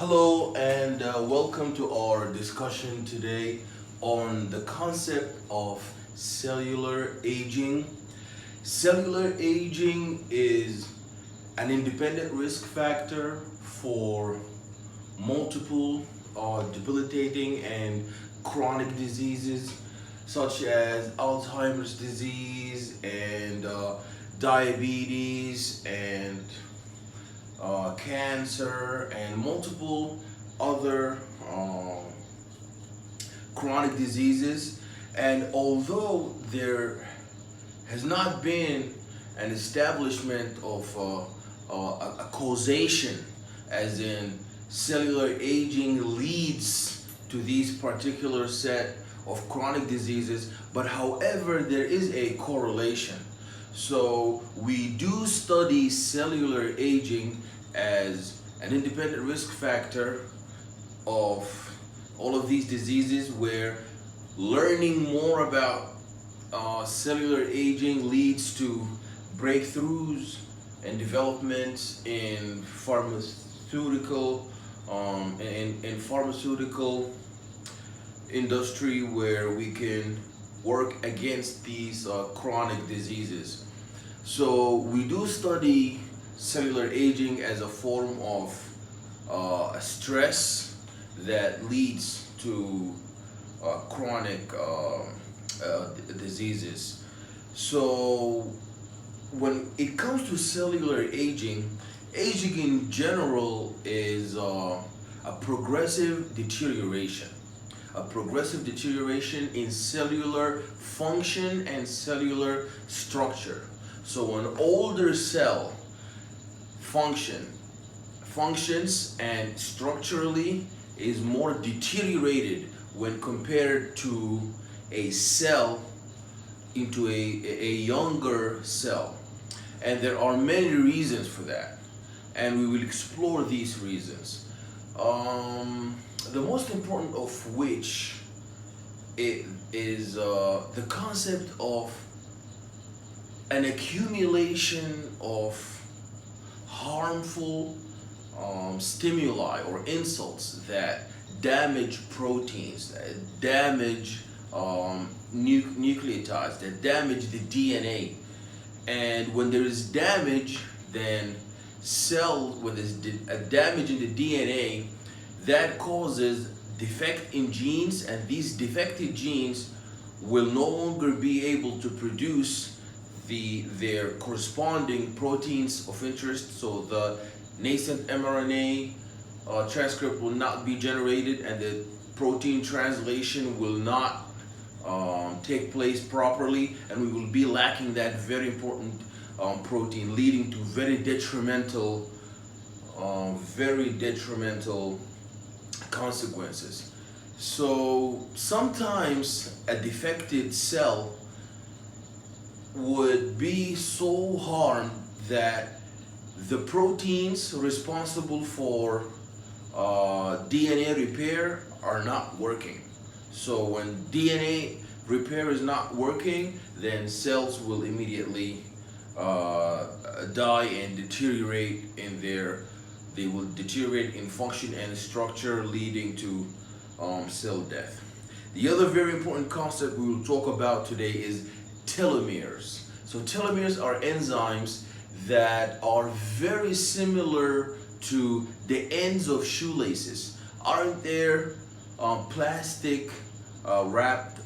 Hello and welcome to our discussion today on the concept of cellular aging. Cellular aging is an independent risk factor for multiple debilitating and chronic diseases such as Alzheimer's disease and diabetes and cancer and multiple other chronic diseases. And although there has not been an establishment of a causation, as in cellular aging leads to these particular set of chronic diseases, but however, there is a correlation. So we do study cellular aging as an independent risk factor of all of these diseases, where learning more about cellular aging leads to breakthroughs and developments in pharmaceutical industry, where we can work against these chronic diseases. So we do study cellular aging as a form of stress that leads to chronic diseases. So when it comes to cellular aging, aging in general is a progressive deterioration. A progressive deterioration in cellular function and cellular structure. So an older cell functions and structurally is more deteriorated when compared to a cell into a younger cell. And there are many reasons for that, and we will explore these reasons. The most important of which is the concept of an accumulation of harmful stimuli or insults that damage proteins, that damage nucleotides, that damage the DNA. And when there is damage, then when there's a damage in the DNA, that causes defect in genes, and these defective genes will no longer be able to produce their corresponding proteins of interest. So the nascent mRNA transcript will not be generated, and the protein translation will not take place properly, and we will be lacking that very important protein, leading to very detrimental consequences. So sometimes a defective cell would be so harmed that the proteins responsible for DNA repair are not working. So when DNA repair is not working, then cells will immediately die and deteriorate they will deteriorate in function and structure, leading to cell death. The other very important concept we will talk about today is telomeres. So telomeres are enzymes that are very similar to the ends of shoelaces. Aren't there plastic wrapped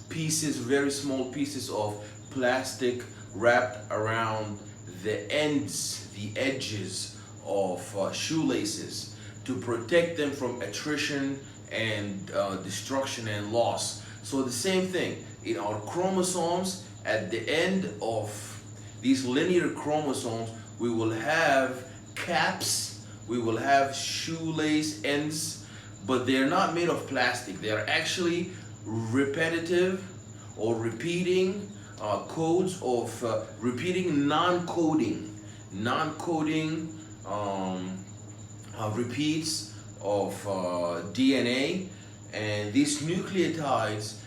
pieces, very small pieces of plastic wrapped around the ends, the edges of shoelaces to protect them from attrition and destruction and loss? So the same thing in our chromosomes. At the end of these linear chromosomes, we will have caps, we will have shoelace ends, but they're not made of plastic. They're actually repetitive or repeating codes of repeating non-coding repeats of DNA. And these nucleotides,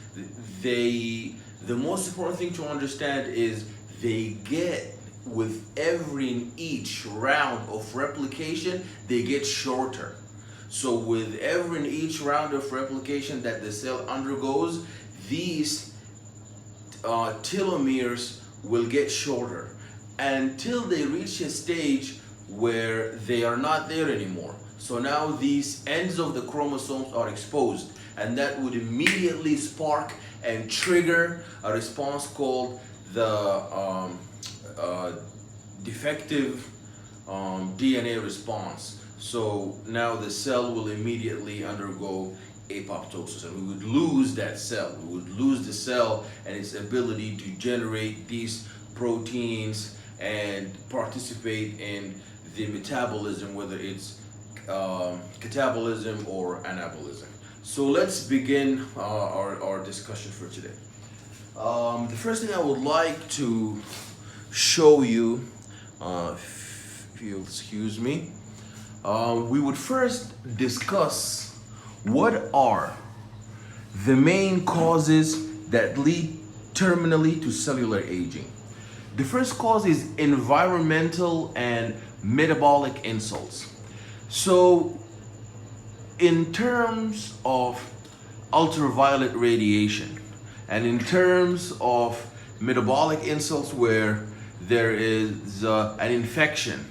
the most important thing to understand is they get with each round of replication, they get shorter. So with each round of replication that the cell undergoes, these telomeres will get shorter until they reach a stage where they are not there anymore. So now these ends of the chromosomes are exposed, and that would immediately spark and trigger a response called the defective DNA response. So now the cell will immediately undergo apoptosis, and we would lose that cell. We would lose the cell and its ability to generate these proteins and participate in the metabolism, whether it's catabolism or anabolism. So let's begin our discussion for today. The first thing I would like to show you, if you'll excuse me, we would first discuss what are the main causes that lead terminally to cellular aging. The first cause is environmental and metabolic insults. So in terms of ultraviolet radiation and in terms of metabolic insults where there is an infection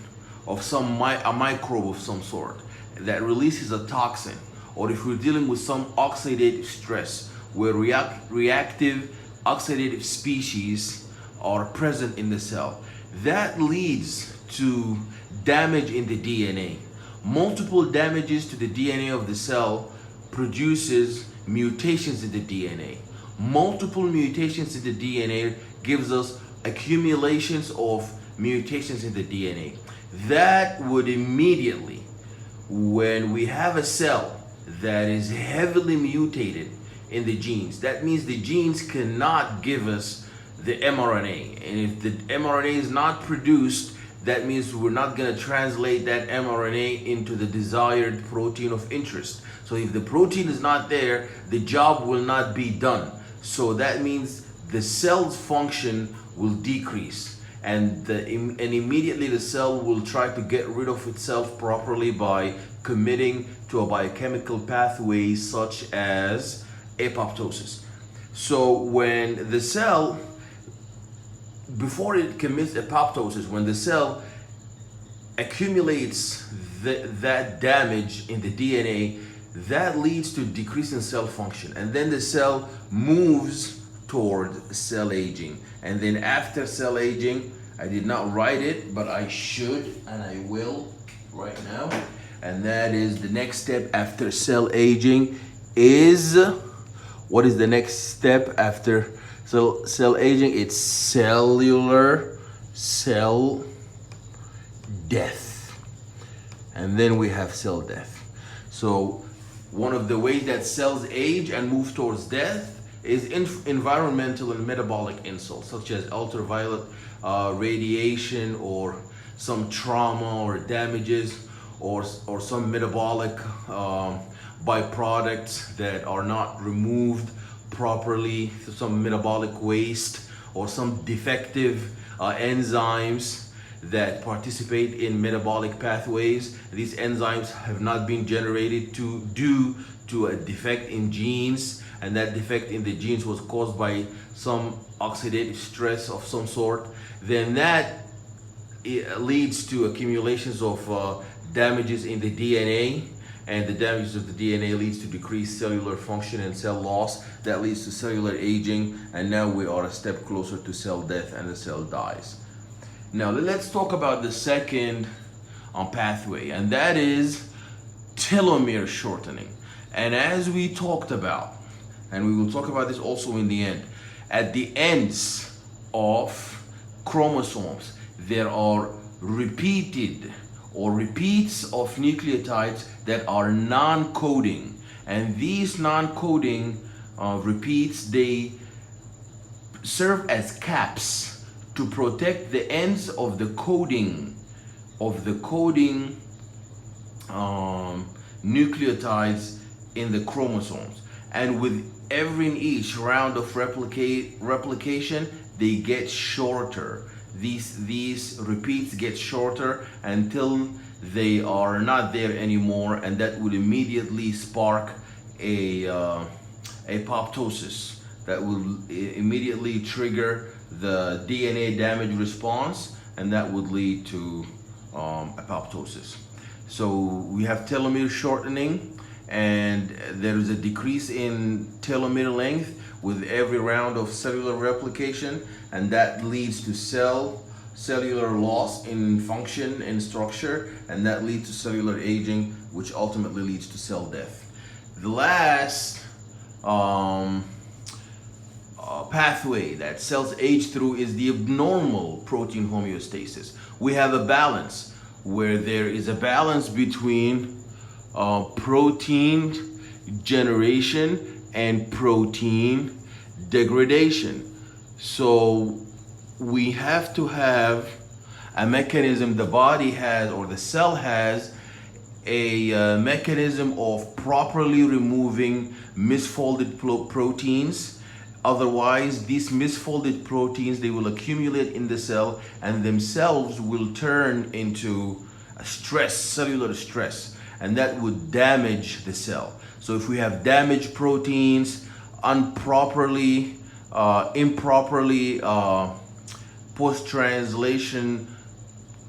of a microbe of some sort that releases a toxin, or if we're dealing with some oxidative stress where reactive oxidative species are present in the cell, that leads to damage in the DNA. Multiple damages to the DNA of the cell produces mutations in the DNA. Multiple mutations in the DNA gives us accumulations of mutations in the DNA. That would immediately, when we have a cell that is heavily mutated in the genes, that means the genes cannot give us the mRNA. And if the mRNA is not produced, that means we're not going to translate that mRNA into the desired protein of interest. So if the protein is not there, the job will not be done. So that means the cell's function will decrease, and immediately the cell will try to get rid of itself properly by committing to a biochemical pathway such as apoptosis. So when the cell, before it commits apoptosis, when the cell accumulates that damage in the DNA, that leads to decrease in cell function, and then the cell moves toward cell aging. And then after cell aging, I did not write it, but I should, and I will right now. And that is the next step after cell aging is, what is the next step after cell aging? It's cellular cell death. And then we have cell death. So one of the ways that cells age and move towards death is environmental and metabolic insults, such as ultraviolet radiation, or some trauma or damages, or some metabolic byproducts that are not removed properly, some metabolic waste, or some defective enzymes that participate in metabolic pathways. These enzymes have not been generated due to a defect in genes, and that defect in the genes was caused by some oxidative stress of some sort. Then that leads to accumulations of damages in the DNA, and the damages of the DNA leads to decreased cellular function and cell loss. That leads to cellular aging, and now we are a step closer to cell death, and the cell dies. Now let's talk about the second pathway, and that is telomere shortening. And as we talked about, and we will talk about this also in the end, at the ends of chromosomes there are repeated or repeats of nucleotides that are non-coding, and these non-coding repeats, they serve as caps to protect the ends of the coding nucleotides in the chromosomes. And with each round of replication, they get shorter. these repeats get shorter until they are not there anymore, and that would immediately spark a apoptosis that will immediately trigger the DNA damage response, and that would lead to apoptosis. So we have telomere shortening, and there is a decrease in telomere length with every round of cellular replication, and that leads to cellular loss in function and structure, and that leads to cellular aging, which ultimately leads to cell death. The last pathway that cells age through is the abnormal protein homeostasis. We have a balance where there is a balance between protein generation and protein degradation. So we have to have a mechanism, the body has, or the cell has, a mechanism of properly removing misfolded proteins. Otherwise, these misfolded proteins, they will accumulate in the cell and themselves will turn into a stress, cellular stress, and that would damage the cell. So if we have damaged proteins, improperly post-translation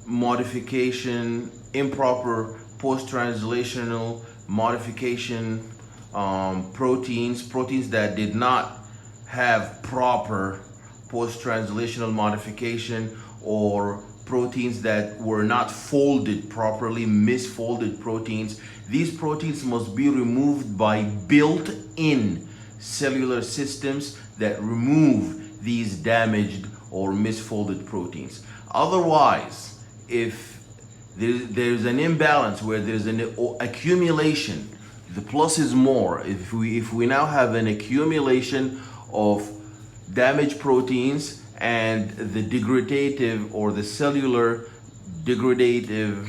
modification, improper post-translational modification proteins that did not have proper post-translational modification, or proteins that were not folded properly, misfolded proteins. These proteins must be removed by built-in cellular systems that remove these damaged or misfolded proteins. Otherwise, if there's an imbalance where there's an accumulation, the plus is more. If we now have an accumulation of damaged proteins and the degradative or the cellular degradative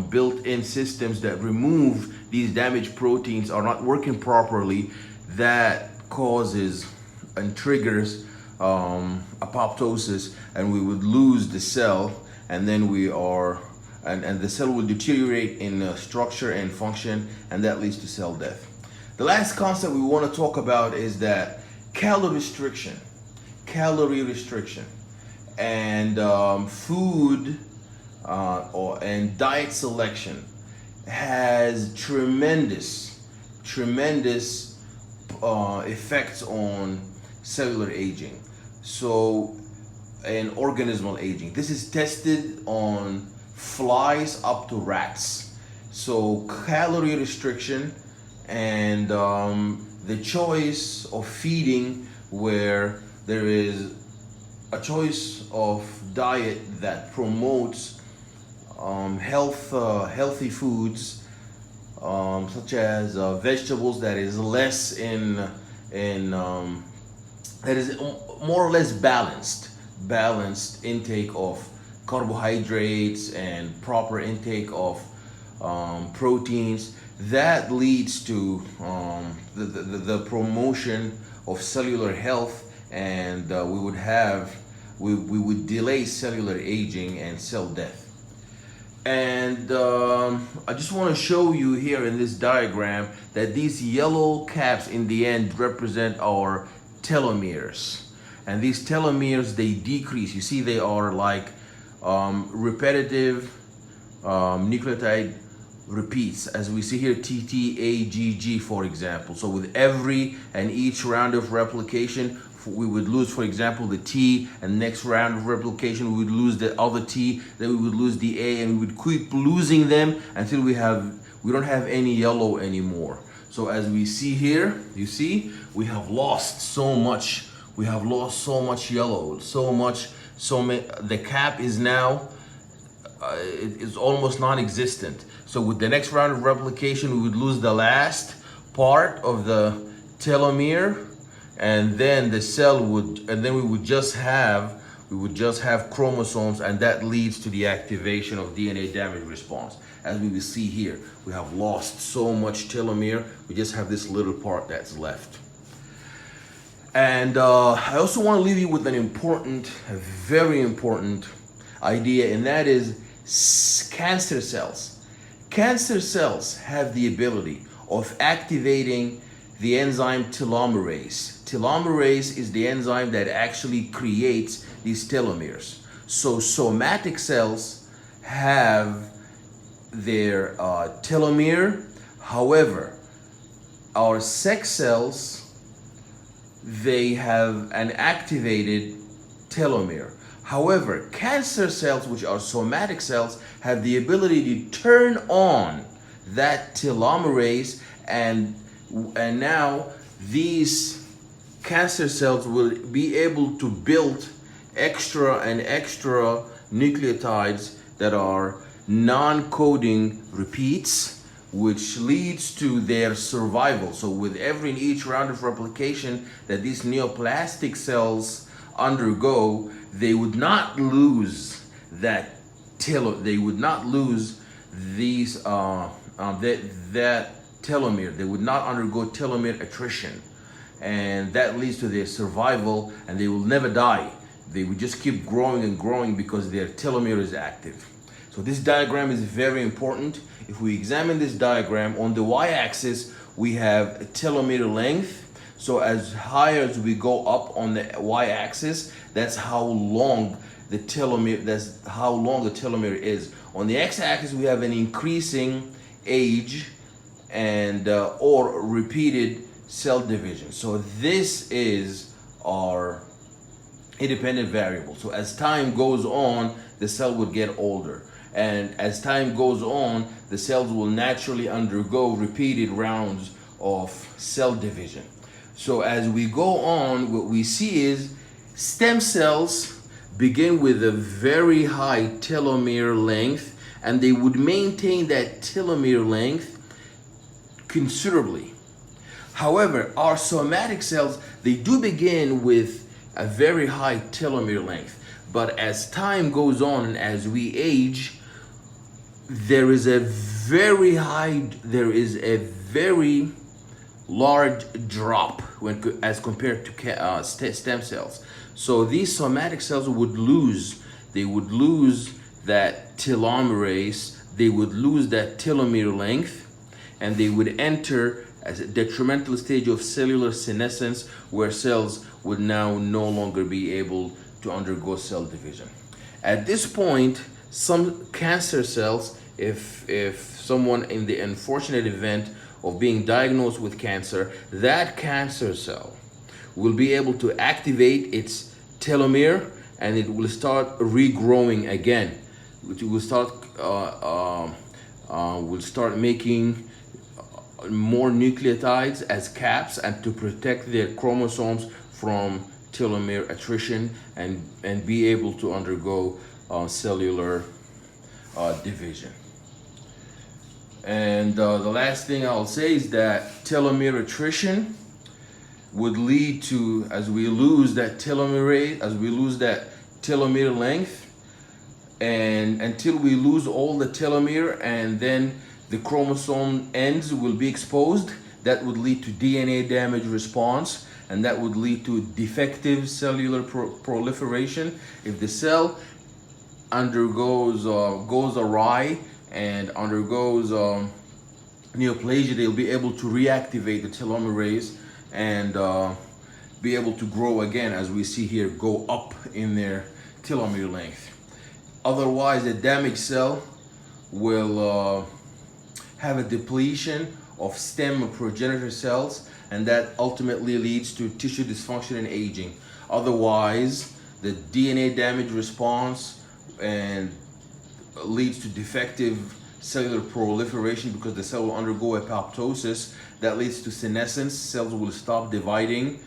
built-in systems that remove these damaged proteins are not working properly, that causes and triggers apoptosis, and we would lose the cell, and then the cell will deteriorate in structure and function, and that leads to cell death. The last concept we want to talk about is that calorie restriction and food and diet selection has tremendous effects on cellular aging, and organismal aging. This is tested on flies up to rats. So calorie restriction and the choice of feeding, where there is a choice of diet that promotes healthy foods, such as vegetables, that is less that is more or less balanced intake of carbohydrates and proper intake of proteins, that leads to the promotion of cellular health, and we would delay cellular aging and cell death. And I just want to show you here in this diagram that these yellow caps in the end represent our telomeres, and these telomeres, they decrease. You see, they are like repetitive nucleotide repeats, as we see here, TTAGG, for example. So with every and each round of replication, we would lose, for example, the T, and next round of replication we would lose the other T, then we would lose the A, and we would keep losing them until we don't have any yellow anymore. So as we see here, you see, we have lost so much. We have lost so much yellow, the cap is now it is almost non-existent. So with the next round of replication, we would lose the last part of the telomere, and then the cell would, and then we would just have chromosomes, and that leads to the activation of DNA damage response. As we will see here, we have lost so much telomere, we just have this little part that's left. And I also want to leave you with an important, a very important idea, and that is cancer cells. Cancer cells have the ability of activating the enzyme telomerase. Telomerase is the enzyme that actually creates these telomeres. So somatic cells have their telomere. However, our sex cells, they have an activated telomere. However, cancer cells, which are somatic cells, have the ability to turn on that telomerase, and now these cancer cells will be able to build extra and extra nucleotides that are non-coding repeats, which leads to their survival. So with every and each round of replication that these neoplastic cells undergo, they would not lose that they would not lose these that telomere. They would not undergo telomere attrition, and that leads to their survival, and they will never die. They would just keep growing and growing because their telomere is active. So this diagram is very important. If we examine this diagram, on the y-axis we have telomere length. So as high as we go up on the y-axis, that's how long the telomere is. On the x-axis we have an increasing age and or repeated cell division. So this is our independent variable. So as time goes on, the cell would get older. And as time goes on, the cells will naturally undergo repeated rounds of cell division. So as we go on, what we see is stem cells begin with a very high telomere length, and they would maintain that telomere length considerably. However, our somatic cells, they do begin with a very high telomere length, but as time goes on and as we age, there is a very large drop as compared to stem cells. So these somatic cells would lose that telomerase, they would lose that telomere length, and they would enter as a detrimental stage of cellular senescence, where cells would now no longer be able to undergo cell division. At this point, some cancer cells, if someone in the unfortunate event of being diagnosed with cancer, that cancer cell will be able to activate its telomere, and it will start regrowing again. It will start making more nucleotides as caps, and to protect their chromosomes from telomere attrition and be able to undergo cellular division. And the last thing I'll say is that telomere attrition would lead to, as we lose that telomere length, and until we lose all the telomere, and then the chromosome ends will be exposed, that would lead to DNA damage response, and that would lead to defective cellular proliferation. If the cell goes awry and undergoes neoplasia, they'll be able to reactivate the telomerase and be able to grow again, as we see here, go up in their telomere length. Otherwise, the damaged cell will have a depletion of stem and progenitor cells, and that ultimately leads to tissue dysfunction and aging. Otherwise, the DNA damage response and leads to defective cellular proliferation, because the cell will undergo apoptosis. That leads to senescence. Cells will stop dividing,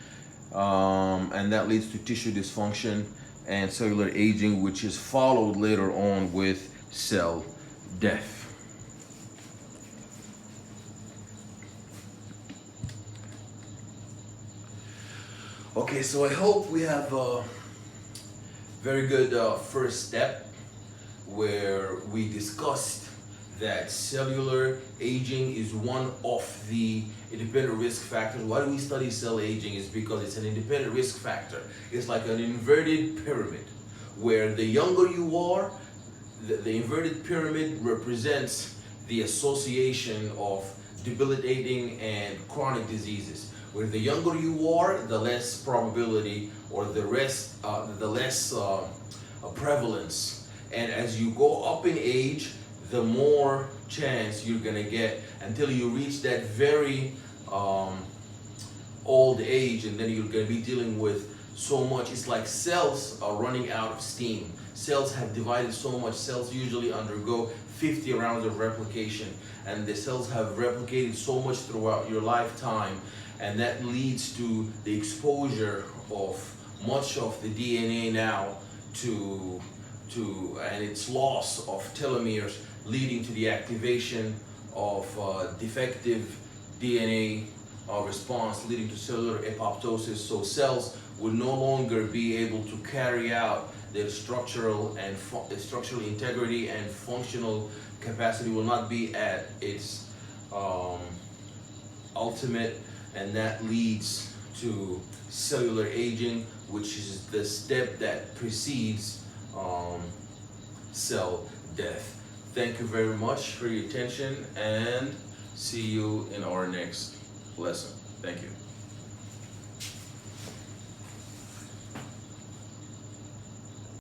and that leads to tissue dysfunction and cellular aging, which is followed later on with cell death. Okay, so I hope we have a very good first step where we discussed that cellular aging is one of the independent risk factors. Why do we study cell aging? Is because it's an independent risk factor. It's like an inverted pyramid, where the younger you are, the inverted pyramid represents the association of debilitating and chronic diseases. Where the younger you are, the less probability or the less prevalence. And as you go up in age, the more chance you're gonna get until you reach that very old age, and then you're gonna be dealing with so much. It's like cells are running out of steam. Cells have divided so much. Cells usually undergo 50 rounds of replication, and the cells have replicated so much throughout your lifetime, and that leads to the exposure of much of the DNA now and its loss of telomeres, leading to the activation of defective DNA response, leading to cellular apoptosis. So cells will no longer be able to carry out their structural integrity, and functional capacity will not be at its ultimate, and that leads to cellular aging, which is the step that precedes cell death. Thank you very much for your attention, and see you in our next lesson. Thank you.